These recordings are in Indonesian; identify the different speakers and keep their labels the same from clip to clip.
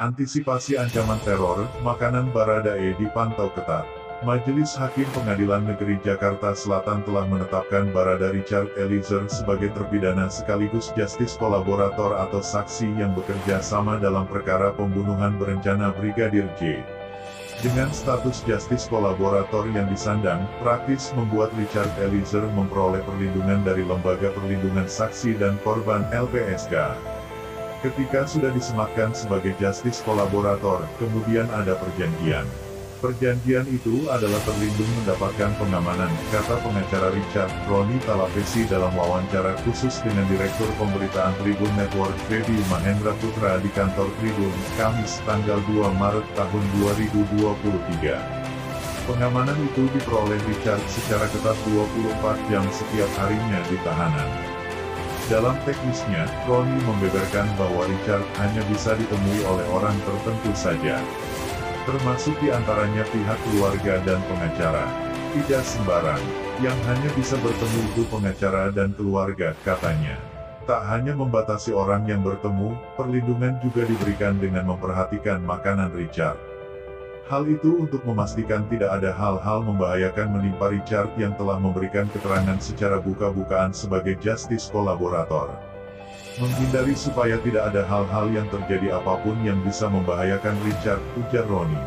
Speaker 1: Antisipasi ancaman teror, makanan Baradae dipantau ketat. Majelis Hakim Pengadilan Negeri Jakarta Selatan telah menetapkan Barada Richard Eliezer sebagai terpidana sekaligus justice kolaborator atau saksi yang bekerja sama dalam perkara pembunuhan berencana Brigadir J. Dengan status justice kolaborator yang disandang, praktis membuat Richard Eliezer memperoleh perlindungan dari Lembaga Perlindungan Saksi dan Korban (LPSK). Ketika sudah disematkan sebagai justice kolaborator, kemudian ada perjanjian. Perjanjian itu adalah terlindung mendapatkan pengamanan, kata pengacara Richard, Roni Talapesi dalam wawancara khusus dengan Direktur Pemberitaan Tribun Network, Feby Mahendra Putra di kantor Tribun, Kamis tanggal 2 Maret tahun 2023. Pengamanan itu diperoleh Richard secara ketat 24 jam setiap harinya di tahanan. Dalam teknisnya, Roni membeberkan bahwa Richard hanya bisa ditemui oleh orang tertentu saja, termasuk diantaranya pihak keluarga dan pengacara. Tidak sembarang, yang hanya bisa bertemu itu pengacara dan keluarga, katanya. Tak hanya membatasi orang yang bertemu, perlindungan juga diberikan dengan memperhatikan makanan Richard. Hal itu untuk memastikan tidak ada hal-hal membahayakan menimpa Richard yang telah memberikan keterangan secara buka-bukaan sebagai justice kolaborator. Menghindari supaya tidak ada hal-hal yang terjadi apapun yang bisa membahayakan Richard, ujar Roni.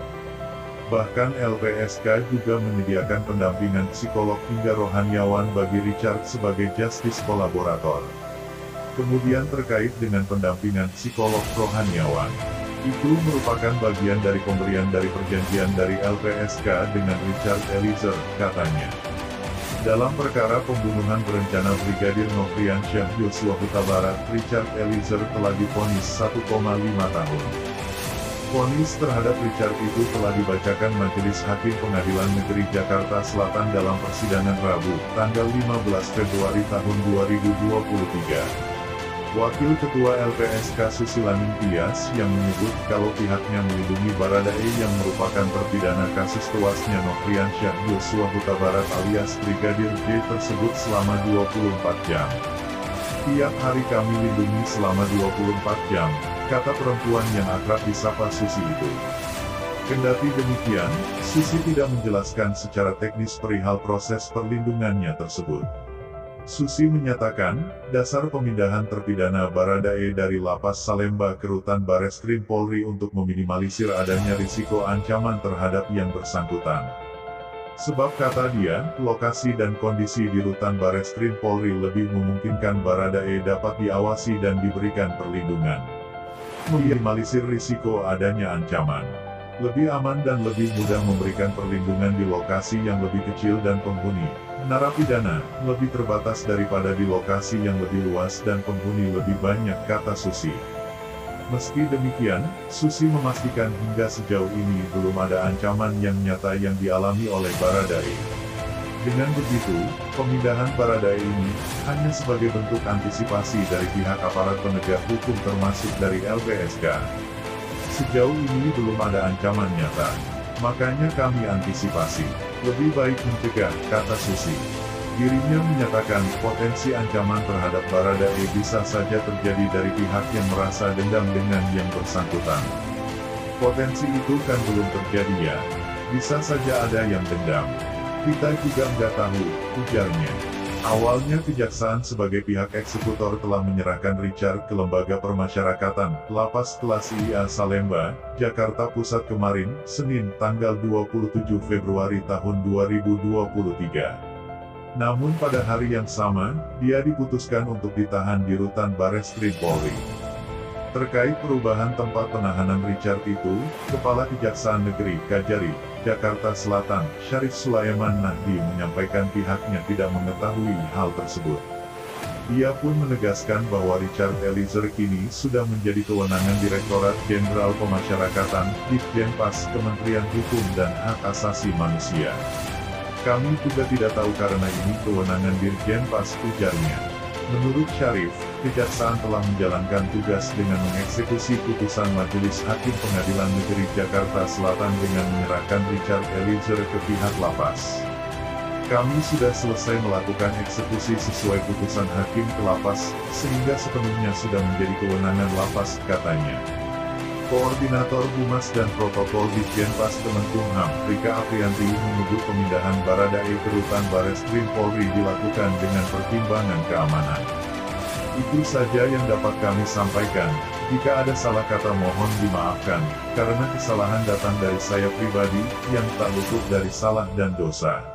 Speaker 1: Bahkan LPSK juga menyediakan pendampingan psikolog hingga rohaniawan bagi Richard sebagai justice kolaborator. Kemudian terkait dengan pendampingan psikolog rohaniawan, itu merupakan bagian dari pemberian dari perjanjian dari LPSK dengan Richard Eliezer, katanya. Dalam perkara pembunuhan berencana Brigadir Nofriansyah Yosua Huta Barat, Richard Eliezer telah divonis 1,5 tahun. Vonis terhadap Richard itu telah dibacakan Majelis Hakim Pengadilan Negeri Jakarta Selatan dalam persidangan Rabu, tanggal 15 Februari tahun 2023. Wakil Ketua LPSK Susilaning Tias yang menyebut kalau pihaknya melindungi Baradae yang merupakan terpidana kasus tewasnya Nofriansyah Yosua Huta Barat alias Brigadir J tersebut selama 24 jam. Tiap hari kami lindungi selama 24 jam, kata perempuan yang akrab disapa Susi itu. Kendati demikian, Susi tidak menjelaskan secara teknis perihal proses perlindungannya tersebut. Susi menyatakan, dasar pemindahan terpidana Baradae dari Lapas Salemba ke Rutan Bareskrim Polri untuk meminimalisir adanya risiko ancaman terhadap yang bersangkutan. Sebab kata dia, lokasi dan kondisi di Rutan Bareskrim Polri lebih memungkinkan Baradae dapat diawasi dan diberikan perlindungan. Meminimalisir risiko adanya ancaman. Lebih aman dan lebih mudah memberikan perlindungan di lokasi yang lebih kecil dan penghuni narapidana lebih terbatas daripada di lokasi yang lebih luas dan penghuni lebih banyak, kata Susi. Meski demikian, Susi memastikan hingga sejauh ini belum ada ancaman yang nyata yang dialami oleh Baradae. Dengan begitu, pemindahan Baradae ini hanya sebagai bentuk antisipasi dari pihak aparat penegak hukum termasuk dari LPSK. Sejauh ini belum ada ancaman nyata, makanya kami antisipasi. Lebih baik mencegah, kata Susi. Dirinya menyatakan potensi ancaman terhadap Baradae bisa saja terjadi dari pihak yang merasa dendam dengan yang bersangkutan. Potensi itu kan belum terjadi ya. Bisa saja ada yang dendam. Kita juga nggak tahu, ujarnya. Awalnya Kejaksaan sebagai pihak eksekutor telah menyerahkan Richard ke Lembaga Permasyarakatan, Lapas Kelas IA Salemba, Jakarta Pusat kemarin, Senin, tanggal 27 Februari tahun 2023. Namun pada hari yang sama, dia diputuskan untuk ditahan di Rutan Bareskrim Polri. Terkait perubahan tempat penahanan Richard itu, Kepala Kejaksaan Negeri Kajari, Jakarta Selatan, Syarif Sulaiman Nahdi menyampaikan pihaknya tidak mengetahui hal tersebut. Ia pun menegaskan bahwa Richard Eliezer kini sudah menjadi kewenangan Direktorat Jenderal Pemasyarakatan, Ditjenpas Kementerian Hukum dan Hak Asasi Manusia. Kami juga tidak tahu karena ini kewenangan Dirjenpas, ujarnya. Menurut Syarif, Kejaksaan telah menjalankan tugas dengan mengeksekusi putusan Majelis Hakim Pengadilan Negeri Jakarta Selatan dengan menyerahkan Richard Eliezer ke pihak lapas. Kami sudah selesai melakukan eksekusi sesuai putusan hakim ke lapas, sehingga sepenuhnya sudah menjadi kewenangan lapas, katanya. Koordinator Humas dan Protokol Ditjenpas Kemenkumham, Rika Aprianti menuduh pemindahan Baradae ke Rutan Bareskrim Polri dilakukan dengan pertimbangan keamanan. Itu saja yang dapat kami sampaikan. Jika ada salah kata mohon dimaafkan, karena kesalahan datang dari saya pribadi, yang tak luput dari salah dan dosa.